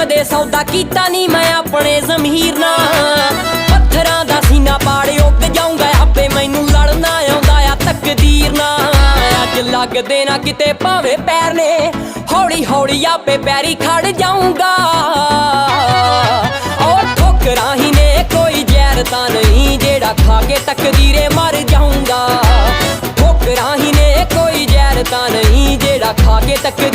ਕਦੇ ਸੌਦਾ ਕੀਤਾ ਨਹੀਂ ਮੈਂ ਆਪਣੇ ਜ਼ਮੀਰ ਨਾਲ। ਪੱਥਰਾਂ ਦਾ ਸੀਨਾ ਪਾੜੇ ਉੱਗ ਜਾਊਂਗਾ ਆਪੇ ਮੈਨੂੰ ਲੜਨਾ ਆਉਂਦਾ ਆ ਤਕਦੀਰ ਨਾਲ। ਅੱਜ ਲੱਗਦੇ ਨਾ ਕਿਤੇ ਭਾਵੇਂ ਪੈਰ ਨੇ ਹੌਲੀ ਹੌਲੀ ਆਪੇ ਪੈਰੀ ਖੜ ਜਾਊਂਗਾ। ਔਰ ਠੋਕਰਾਂ ਹੀ ਨੇ ਕੋਈ ਜ਼ਹਿਰ ਤਾਂ ਨਹੀਂ ਜਿਹੜਾ ਖਾ ਕੇ ਤਕਦੀਰੇ ਮਰ ਜਾਊਂਗਾ। ਠੋਕਰਾਂ ਹੀ ਨੇ ਕੋਈ ਜ਼ਹਿਰ ਤਾਂ ਨਹੀਂ ਜਿਹੜਾ ਖਾ ਕੇ ਤਕਦੀਰੇ